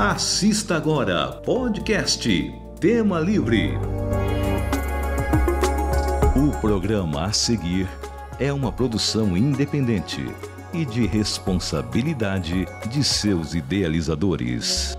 Assista agora, podcast Tema Livre. O programa a seguir é uma produção independente e de responsabilidade de seus idealizadores.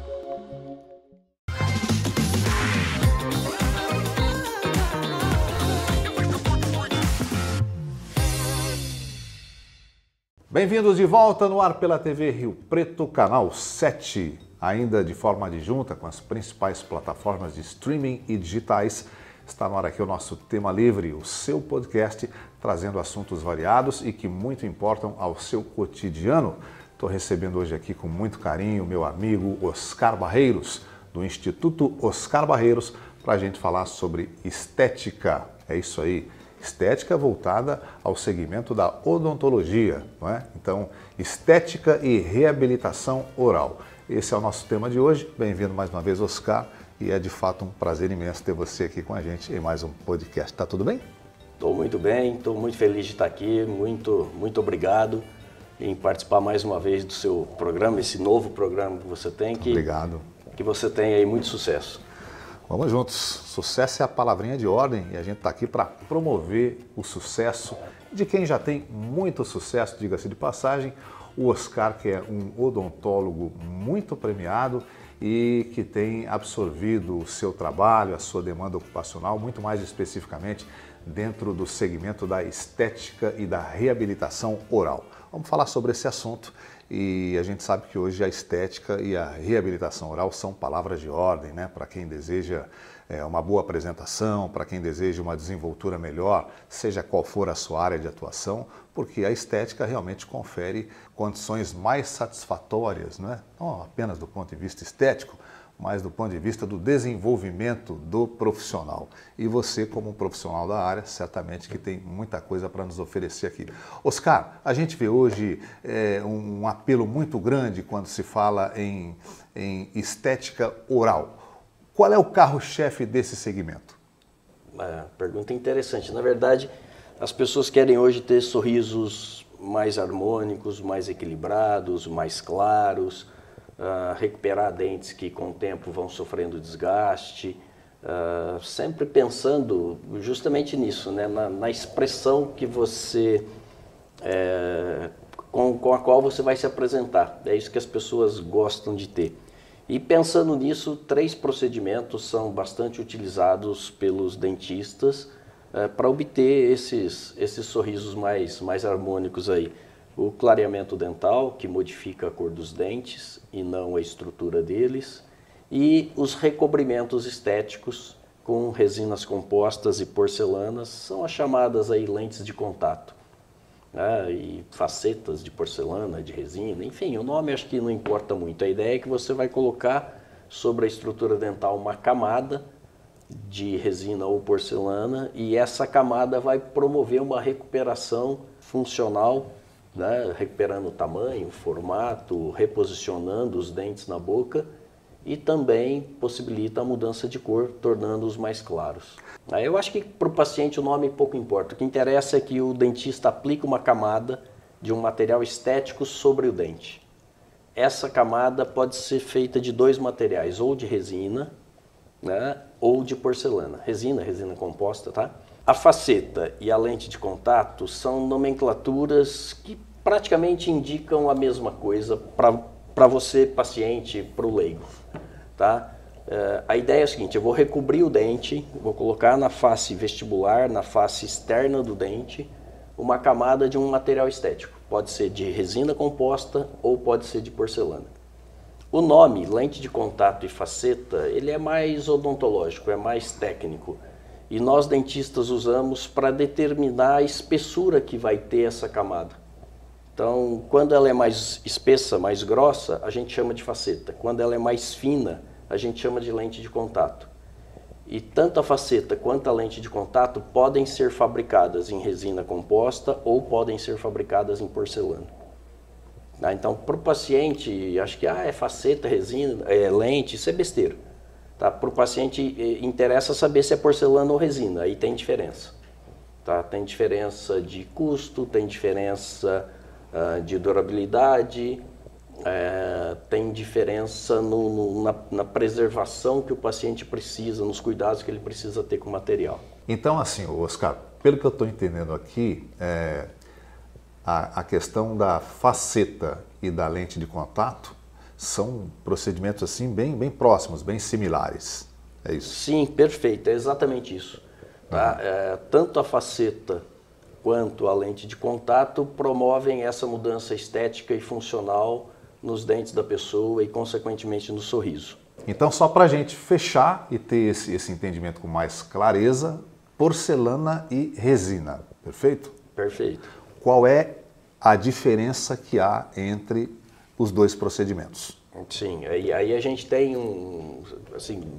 Bem-vindos de volta no ar pela TV Rio Preto, canal 7, ainda de forma adjunta com as principais plataformas de streaming e digitais. Está no ar aqui o nosso Tema Livre, o seu podcast, trazendo assuntos variados e que muito importam ao seu cotidiano. Estou recebendo hoje aqui com muito carinho meu amigo Oscar Barreiros, do Instituto Oscar Barreiros, para a gente falar sobre estética. É isso aí. Estética voltada ao segmento da odontologia, não é? Então, estética e reabilitação oral. Esse é o nosso tema de hoje. Bem-vindo mais uma vez, Oscar, e é de fato um prazer imenso ter você aqui com a gente em mais um podcast. Tá tudo bem? Estou muito bem, estou muito feliz de estar aqui, muito obrigado em participar mais uma vez do seu programa, esse novo programa que você tem. Obrigado. Que você tenha aí muito sucesso. Vamos juntos. Sucesso é a palavrinha de ordem e a gente está aqui para promover o sucesso de quem já tem muito sucesso, diga-se de passagem. O Oscar, que é um odontólogo muito premiado e que tem absorvido o seu trabalho, a sua demanda ocupacional, muito mais especificamente dentro do segmento da estética e da reabilitação oral. Vamos falar sobre esse assunto. E a gente sabe que hoje a estética e a reabilitação oral são palavras de ordem, né? Para quem deseja uma boa apresentação, para quem deseja uma desenvoltura melhor, seja qual for a sua área de atuação, porque a estética realmente confere condições mais satisfatórias, não é? Não apenas do ponto de vista estético, mas do ponto de vista do desenvolvimento do profissional. E você, como um profissional da área, certamente que tem muita coisa para nos oferecer aqui. Oscar, a gente vê hoje um apelo muito grande quando se fala em estética oral. Qual é o carro-chefe desse segmento? Pergunta interessante. Na verdade, as pessoas querem hoje ter sorrisos mais harmônicos, mais equilibrados, mais claros, recuperar dentes que com o tempo vão sofrendo desgaste, sempre pensando justamente nisso, né? na expressão que você, com a qual você vai se apresentar. É isso que as pessoas gostam de ter. E pensando nisso, 3 procedimentos são bastante utilizados pelos dentistas para obter esses sorrisos mais harmônicos aí. O clareamento dental, que modifica a cor dos dentes e não a estrutura deles, e os recobrimentos estéticos com resinas compostas e porcelanas, são as chamadas aí lentes de contato, né? E facetas de porcelana, de resina, enfim, o nome acho que não importa muito. A ideia é que você vai colocar sobre a estrutura dental uma camada de resina ou porcelana e essa camada vai promover uma recuperação funcional, né, recuperando o tamanho, o formato, reposicionando os dentes na boca e também possibilita a mudança de cor, tornando-os mais claros. Eu acho que para o paciente o nome pouco importa. O que interessa é que o dentista aplique uma camada de um material estético sobre o dente. Essa camada pode ser feita de 2 materiais, ou de resina, né, ou de porcelana. Resina composta, tá? A faceta e a lente de contato são nomenclaturas que praticamente indicam a mesma coisa para você, paciente, para o leigo. Tá? A ideia é a seguinte: eu vou recobrir o dente, vou colocar na face vestibular, na face externa do dente, uma camada de um material estético. Pode ser de resina composta ou pode ser de porcelana. O nome, lente de contato e faceta, ele é mais odontológico, é mais técnico. E nós dentistas usamos para determinar a espessura que vai ter essa camada. Então, quando ela é mais espessa, mais grossa, a gente chama de faceta. Quando ela é mais fina, a gente chama de lente de contato. E tanto a faceta quanto a lente de contato podem ser fabricadas em resina composta ou podem ser fabricadas em porcelana. Então, para o paciente, acho que é faceta, resina, lente, isso é besteira. Tá? Para o paciente interessa saber se é porcelana ou resina, aí tem diferença. Tá? Tem diferença de custo, tem diferença de durabilidade, tem diferença na preservação que o paciente precisa, nos cuidados que ele precisa ter com o material. Então, assim, Oscar, pelo que eu estou entendendo aqui, a questão da faceta e da lente de contato são procedimentos assim bem próximos, bem similares. É isso? Sim, perfeito, é exatamente isso. Tá? Tanto a faceta quanto a lente de contato promovem essa mudança estética e funcional nos dentes da pessoa e, consequentemente, no sorriso. Então, só para a gente fechar e ter esse entendimento com mais clareza, porcelana e resina, perfeito? Perfeito. Qual é a diferença que há entre os dois procedimentos? Sim, aí a gente tem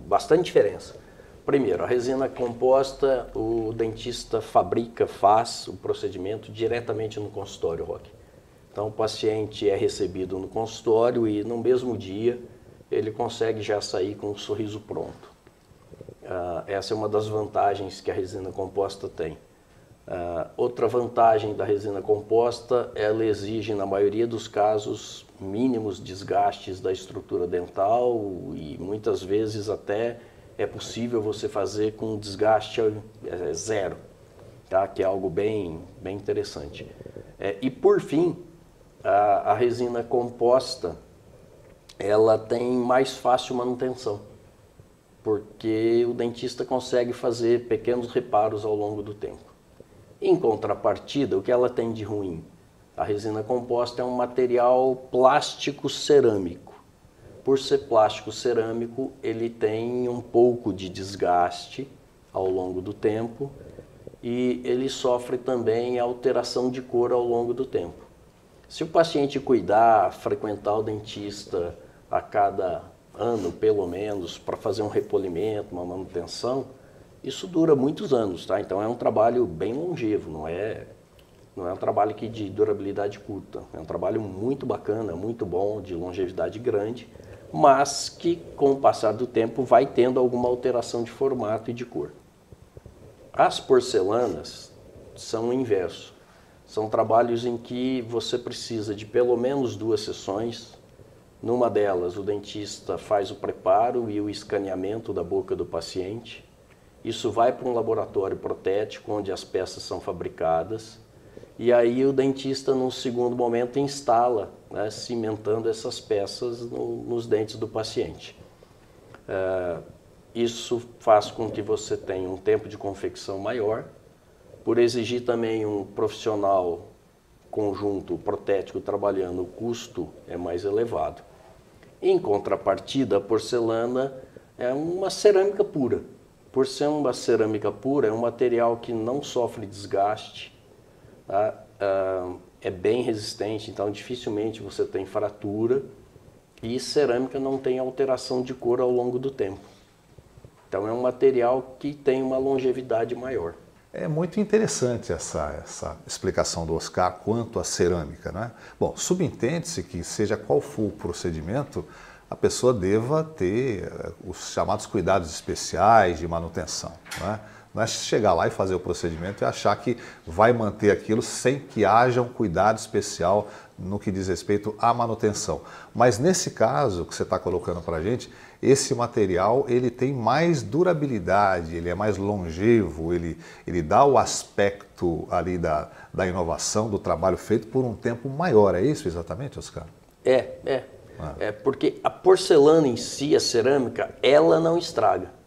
bastante diferença. Primeiro, a resina composta, o dentista faz o procedimento diretamente no consultório, Roque. Então, o paciente é recebido no consultório e no mesmo dia ele consegue já sair com um sorriso pronto. Essa é uma das vantagens que a resina composta tem. Outra vantagem da resina composta, ela exige, na maioria dos casos, mínimos desgastes da estrutura dental e muitas vezes até é possível você fazer com desgaste zero, tá? Que é algo bem interessante. E por fim, a resina composta, ela tem mais fácil manutenção, porque o dentista consegue fazer pequenos reparos ao longo do tempo. Em contrapartida, o que ela tem de ruim? A resina composta é um material plástico cerâmico. Por ser plástico cerâmico, ele tem um pouco de desgaste ao longo do tempo e ele sofre também alteração de cor ao longo do tempo. Se o paciente cuidar, frequentar o dentista a cada ano, pelo menos, para fazer um repolimento, uma manutenção, isso dura muitos anos, tá? Então é um trabalho bem longevo, não é um trabalho de durabilidade curta. É um trabalho muito bacana, muito bom, de longevidade grande, mas que com o passar do tempo vai tendo alguma alteração de formato e de cor. As porcelanas são o inverso. São trabalhos em que você precisa de pelo menos 2 sessões. Numa delas, o dentista faz o preparo e o escaneamento da boca do paciente. Isso vai para um laboratório protético, onde as peças são fabricadas. E aí o dentista, num segundo momento, instala, né, cimentando essas peças nos dentes do paciente. Isso faz com que você tenha um tempo de confecção maior, por exigir também um profissional conjunto protético trabalhando, o custo é mais elevado. Em contrapartida, a porcelana é uma cerâmica pura. Por ser uma cerâmica pura, é um material que não sofre desgaste, tá? É bem resistente, então dificilmente você tem fratura, e cerâmica não tem alteração de cor ao longo do tempo. Então é um material que tem uma longevidade maior. É muito interessante essa explicação do Oscar quanto à cerâmica, né? Bom, subentende-se que seja qual for o procedimento, a pessoa deva ter os chamados cuidados especiais de manutenção, né? Não é chegar lá e fazer o procedimento e achar que vai manter aquilo sem que haja um cuidado especial no que diz respeito à manutenção. Mas nesse caso que você está colocando para a gente, esse material ele tem mais durabilidade, ele é mais longevo, ele dá o aspecto ali da inovação, do trabalho feito por um tempo maior. É isso exatamente, Oscar? É porque a porcelana em si, a cerâmica, ela não estraga.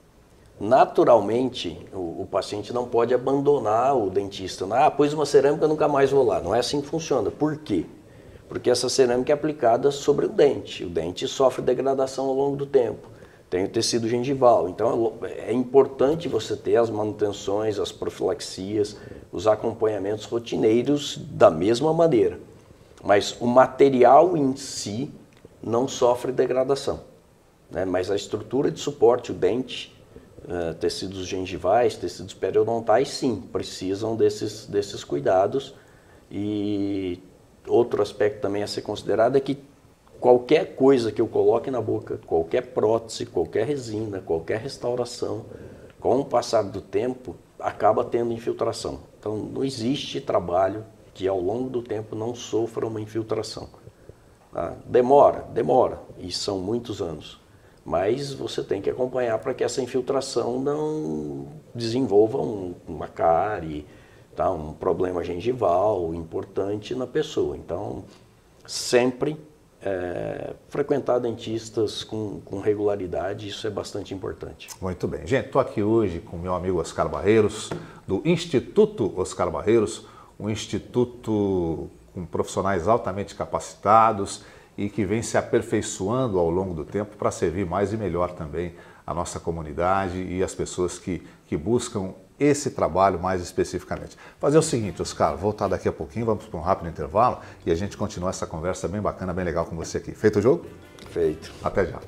Naturalmente, o paciente não pode abandonar o dentista. Pôs uma cerâmica, nunca mais vou lá. Não é assim que funciona. Por quê? Porque essa cerâmica é aplicada sobre o dente. O dente sofre degradação ao longo do tempo. Tem o tecido gengival. Então, é importante você ter as manutenções, as profilaxias, os acompanhamentos rotineiros da mesma maneira. Mas o material em si não sofre degradação, né? Mas a estrutura de suporte, o dente, tecidos gengivais, tecidos periodontais, sim, precisam desses cuidados. E outro aspecto também a ser considerado é que qualquer coisa que eu coloque na boca, qualquer prótese, qualquer resina, qualquer restauração, com o passar do tempo, acaba tendo infiltração. Então, não existe trabalho que ao longo do tempo não sofra uma infiltração. Tá? Demora, e são muitos anos. Mas você tem que acompanhar para que essa infiltração não desenvolva uma cárie, tá? Um problema gengival importante na pessoa. Então, sempre frequentar dentistas com regularidade, isso é bastante importante. Muito bem. Gente, estou aqui hoje com meu amigo Oscar Barreiros, do Instituto Oscar Barreiros, um instituto com profissionais altamente capacitados e que vem se aperfeiçoando ao longo do tempo para servir mais e melhor também a nossa comunidade e as pessoas que buscam esse trabalho mais especificamente. Fazer o seguinte, Oscar, voltar daqui a pouquinho, vamos para um rápido intervalo e a gente continua essa conversa bem bacana, bem legal com você aqui. Feito o jogo? Feito. Até já.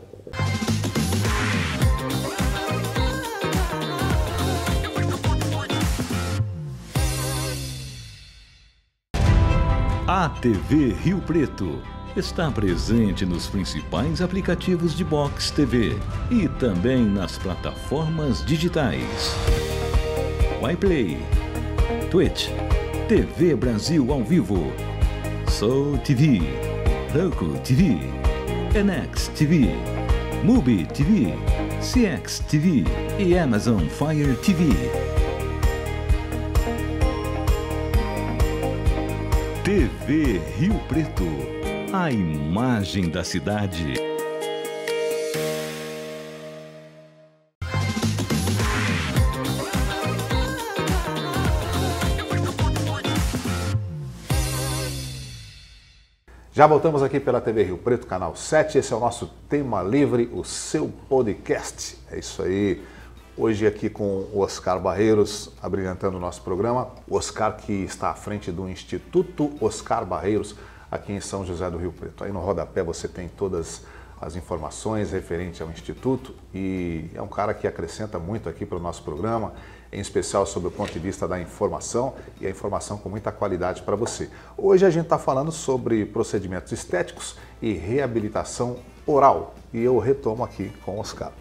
A TV Rio Preto está presente nos principais aplicativos de Box TV e também nas plataformas digitais. iPlay, Twitch, TV Brasil ao vivo, Soul TV, Roku TV, NX TV, Mubi TV, CX TV e Amazon Fire TV. TV Rio Preto, a imagem da cidade. Já voltamos aqui pela TV Rio Preto, canal 7. Esse é o nosso Tema Livre, o seu podcast. É isso aí. Hoje aqui com o Oscar Barreiros, abrilhantando o nosso programa. O Oscar que está à frente do Instituto Oscar Barreiros, aqui em São José do Rio Preto. Aí no rodapé você tem todas as informações referentes ao Instituto e é um cara que acrescenta muito aqui para o nosso programa, em especial sob o ponto de vista da informação e a informação com muita qualidade para você. Hoje a gente está falando sobre procedimentos estéticos e reabilitação oral e eu retomo aqui com o Oscar.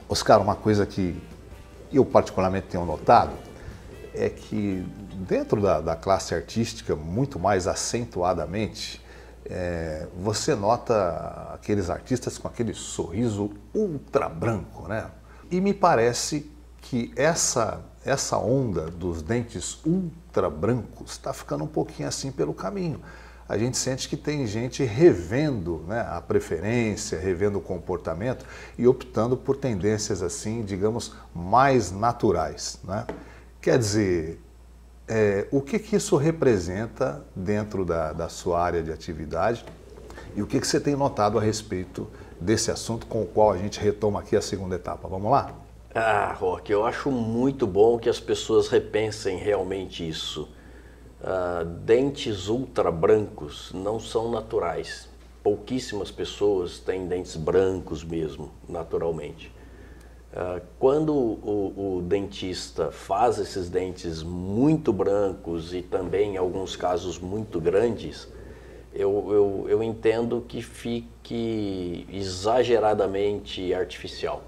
Oscar, uma coisa que eu particularmente tenho notado é que dentro da classe artística, muito mais acentuadamente, você nota aqueles artistas com aquele sorriso ultra branco, né? E me parece que essa onda dos dentes ultra brancos está ficando um pouquinho assim pelo caminho. A gente sente que tem gente revendo, né, a preferência, revendo o comportamento e optando por tendências assim, digamos, mais naturais, né? Quer dizer, o que isso representa dentro da sua área de atividade e o que você tem notado a respeito desse assunto com o qual a gente retoma aqui a segunda etapa? Vamos lá? Roque, eu acho muito bom que as pessoas repensem realmente isso. Dentes ultra brancos não são naturais. Pouquíssimas pessoas têm dentes brancos mesmo, naturalmente. Quando o dentista faz esses dentes muito brancos e também, em alguns casos, muito grandes, eu entendo que fique exageradamente artificial.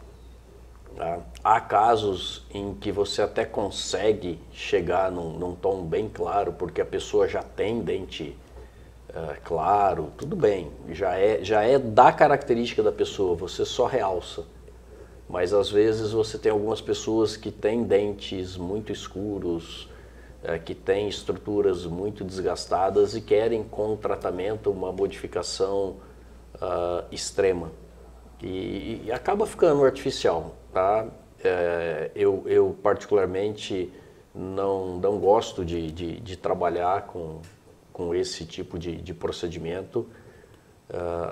Tá? Há casos em que você até consegue chegar num tom bem claro, porque a pessoa já tem dente claro, tudo bem, já é da característica da pessoa, você só realça. Mas às vezes você tem algumas pessoas que têm dentes muito escuros, que têm estruturas muito desgastadas e querem com o tratamento uma modificação extrema. E acaba ficando artificial, tá? Eu particularmente não gosto de trabalhar com esse tipo de procedimento.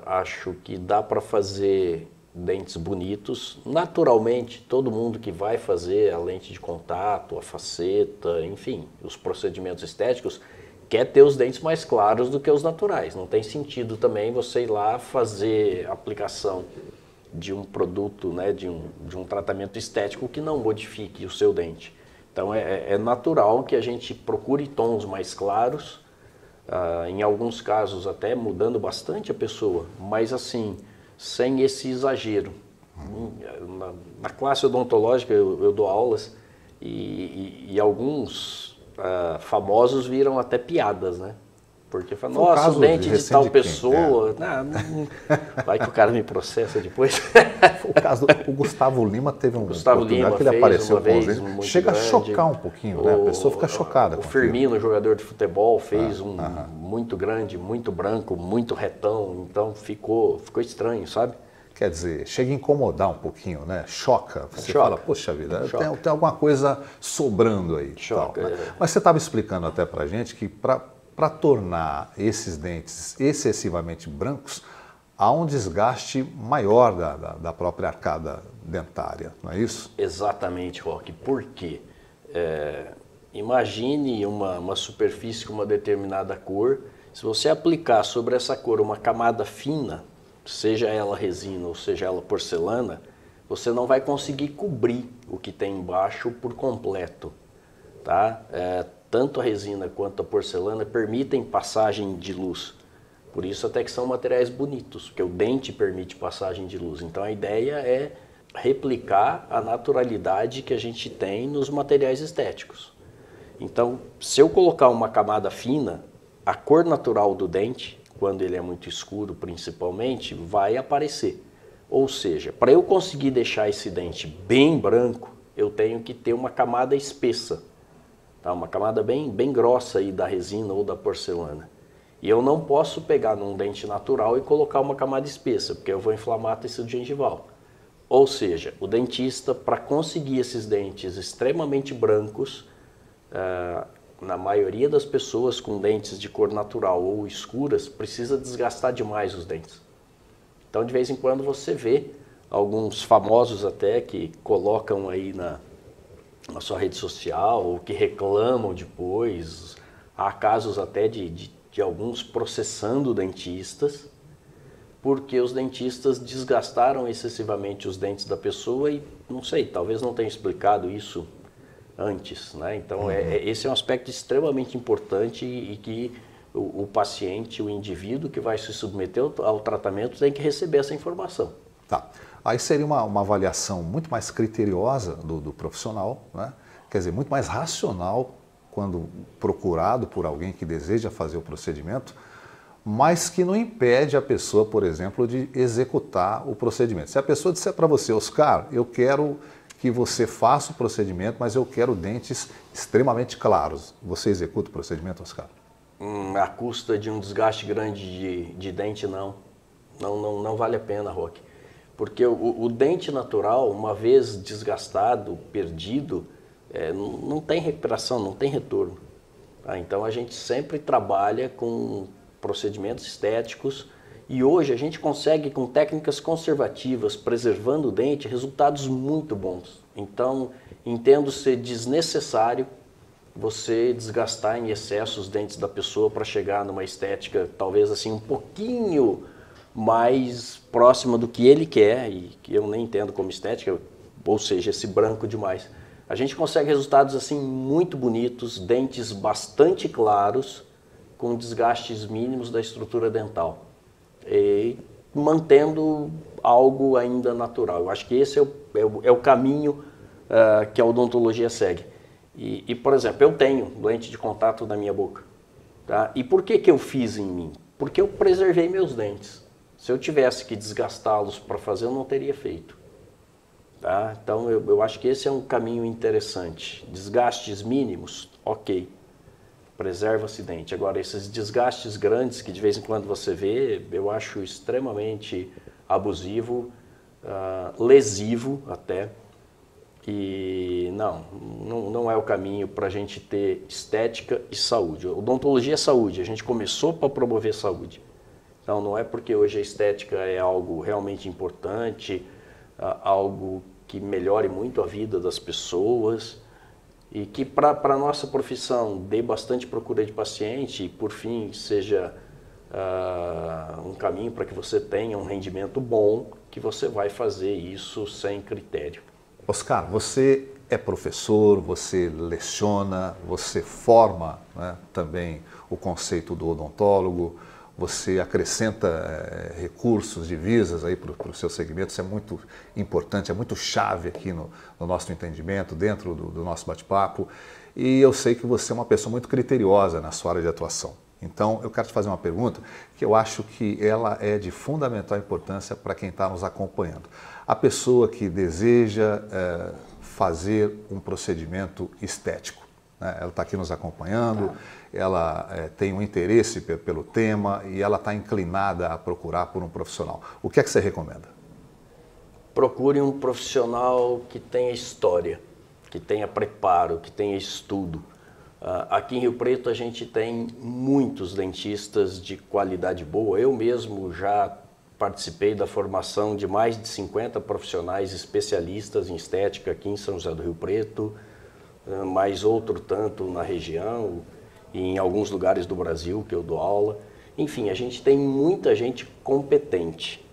Acho que dá para fazer dentes bonitos. Naturalmente, todo mundo que vai fazer a lente de contato, a faceta, enfim, os procedimentos estéticos, quer ter os dentes mais claros do que os naturais. Não tem sentido também você ir lá fazer a aplicação de um produto, né, de um tratamento estético que não modifique o seu dente. Então é natural que a gente procure tons mais claros, em alguns casos até mudando bastante a pessoa, mas assim, sem esse exagero. Na classe odontológica eu dou aulas e alguns famosos viram até piadas, né? Porque fala, nossa, o dente de tal pessoa. Vai que o cara me processa depois. O caso do Gustavo Lima teve um oportunidade que ele apareceu com os dentes. Chega a chocar um pouquinho, né? A pessoa fica chocada. O Firmino, jogador de futebol, fez muito grande, muito branco, muito retão. Então ficou estranho, sabe? Quer dizer, chega a incomodar um pouquinho, né? Choca. Você fala, poxa vida, tem alguma coisa sobrando aí. Choca. Tal, né? Mas você estava explicando até pra gente que para tornar esses dentes excessivamente brancos, há um desgaste maior da própria arcada dentária, não é isso? Exatamente, Roque. Por quê? Imagine uma superfície com uma determinada cor. Se você aplicar sobre essa cor uma camada fina, seja ela resina ou seja ela porcelana, você não vai conseguir cobrir o que tem embaixo por completo, tá? Tanto a resina quanto a porcelana permitem passagem de luz. Por isso até que são materiais bonitos, porque o dente permite passagem de luz. Então a ideia é replicar a naturalidade que a gente tem nos materiais estéticos. Então, se eu colocar uma camada fina, a cor natural do dente, quando ele é muito escuro principalmente, vai aparecer. Ou seja, para eu conseguir deixar esse dente bem branco, eu tenho que ter uma camada espessa. Tá? Uma camada bem grossa aí da resina ou da porcelana. E eu não posso pegar num dente natural e colocar uma camada espessa, porque eu vou inflamar tecido gengival. Ou seja, o dentista, para conseguir esses dentes extremamente brancos, na maioria das pessoas com dentes de cor natural ou escuras, precisa desgastar demais os dentes. Então, de vez em quando, você vê alguns famosos até que colocam aí na sua rede social ou que reclamam depois. Há casos até de alguns processando dentistas, porque os dentistas desgastaram excessivamente os dentes da pessoa e, não sei, talvez não tenha explicado isso antes, né? Então, esse é um aspecto extremamente importante e que o paciente, o indivíduo que vai se submeter ao tratamento tem que receber essa informação. Tá. Aí seria uma avaliação muito mais criteriosa do profissional, né? Quer dizer, muito mais racional quando procurado por alguém que deseja fazer o procedimento, mas que não impede a pessoa, por exemplo, de executar o procedimento. Se a pessoa disser para você, Oscar, eu quero que você faça o procedimento, mas eu quero dentes extremamente claros. Você executa o procedimento, Oscar? À custa de um desgaste grande de dente, não. Não vale a pena, Roque. Porque o dente natural, uma vez desgastado, perdido, não tem recuperação, não tem retorno. Tá? Então a gente sempre trabalha com procedimentos estéticos e hoje a gente consegue, com técnicas conservativas, preservando o dente, resultados muito bons. Então, entendo ser desnecessário você desgastar em excesso os dentes da pessoa para chegar numa estética talvez assim um pouquinho mais próxima do que ele quer, e que eu nem entendo como estética, ou seja, esse branco demais. A gente consegue resultados assim muito bonitos, dentes bastante claros, com desgastes mínimos da estrutura dental. E mantendo algo ainda natural. Eu acho que esse é o caminho que a odontologia segue. E, por exemplo, eu tenho lente de contato na minha boca. Tá? E por que eu fiz em mim? Porque eu preservei meus dentes. Se eu tivesse que desgastá-los para fazer, eu não teria feito. Tá? Então, eu acho que esse é um caminho interessante. Desgastes mínimos, ok. Preserva-se dente. Agora, esses desgastes grandes que de vez em quando você vê, eu acho extremamente abusivo, lesivo até. E não é o caminho para a gente ter estética e saúde. Odontologia é saúde, a gente começou para promover saúde. Então, não é porque hoje a estética é algo realmente importante, algo que melhore muito a vida das pessoas e que para a nossa profissão dê bastante procura de paciente e, por fim, seja um caminho para que você tenha um rendimento bom, que você vai fazer isso sem critério. Oscar, você é professor, você leciona, você forma, né, também o conceito do odontólogo, você acrescenta recursos, divisas aí para o seu segmento, isso é muito importante, é muito chave aqui no nosso entendimento, dentro do nosso bate-papo. E eu sei que você é uma pessoa muito criteriosa na sua área de atuação. Então, eu quero te fazer uma pergunta que eu acho que ela é de fundamental importância para quem está nos acompanhando. A pessoa que deseja fazer um procedimento estético, né? Ela está aqui nos acompanhando, ela tem um interesse pelo tema e ela está inclinada a procurar por um profissional. O que é que você recomenda? Procure um profissional que tenha história, que tenha preparo, que tenha estudo. Aqui em Rio Preto a gente tem muitos dentistas de qualidade boa. Eu mesmo já participei da formação de mais de 50 profissionais especialistas em estética aqui em São José do Rio Preto, mais outro tanto na região e em alguns lugares do Brasil que eu dou aula. Enfim, a gente tem muita gente competente,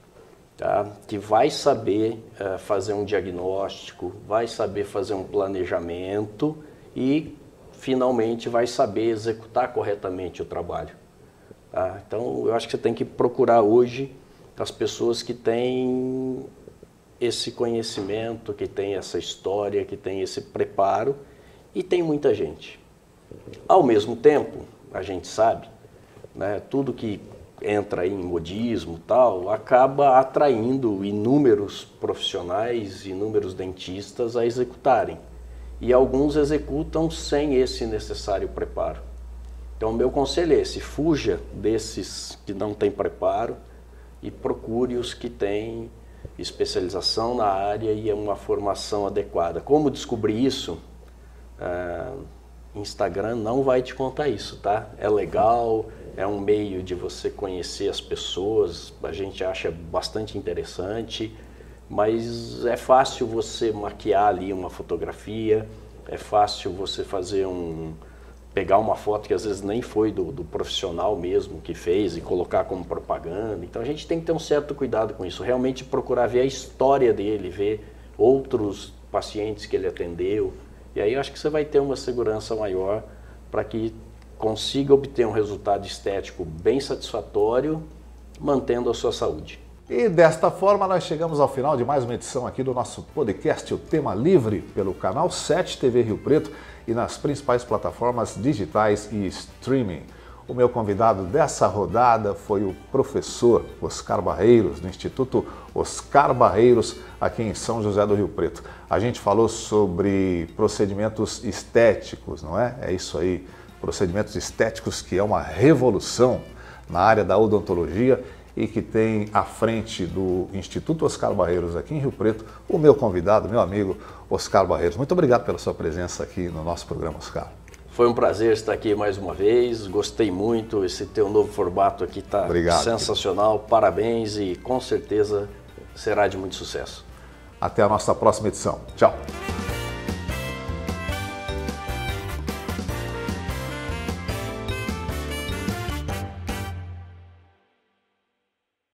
tá? Que vai saber fazer um diagnóstico, vai saber fazer um planejamento e finalmente vai saber executar corretamente o trabalho. Tá? Então, eu acho que você tem que procurar hoje as pessoas que têm esse conhecimento, que têm essa história, que têm esse preparo, e tem muita gente. Ao mesmo tempo, a gente sabe, né, tudo que entra aí em modismo e tal, acaba atraindo inúmeros profissionais, inúmeros dentistas a executarem. E alguns executam sem esse necessário preparo. Então, o meu conselho é esse: fuja desses que não têm preparo e procure os que têm especialização na área e uma formação adequada. Como descobrir isso? Instagram não vai te contar isso, tá? É legal, é um meio de você conhecer as pessoas, a gente acha bastante interessante. Mas é fácil você maquiar ali uma fotografia, é fácil você pegar uma foto que às vezes nem foi do profissional mesmo que fez e colocar como propaganda. Então a gente tem que ter um certo cuidado com isso, realmente procurar ver a história dele, ver outros pacientes que ele atendeu. E aí eu acho que você vai ter uma segurança maior para que consiga obter um resultado estético bem satisfatório, mantendo a sua saúde. E desta forma nós chegamos ao final de mais uma edição aqui do nosso podcast O Tema Livre, pelo canal 7 TV Rio Preto e nas principais plataformas digitais e streaming. O meu convidado dessa rodada foi o professor Oscar Barreiros, do Instituto Oscar Barreiros, aqui em São José do Rio Preto. A gente falou sobre procedimentos estéticos, não é? É isso aí, procedimentos estéticos que é uma revolução na área da odontologia e que tem à frente do Instituto Oscar Barreiros aqui em Rio Preto o meu convidado, meu amigo Oscar Barreiros. Muito obrigado pela sua presença aqui no nosso programa, Oscar. Foi um prazer estar aqui mais uma vez, gostei muito, esse teu novo formato aqui está sensacional, parabéns e com certeza será de muito sucesso. Até a nossa próxima edição. Tchau.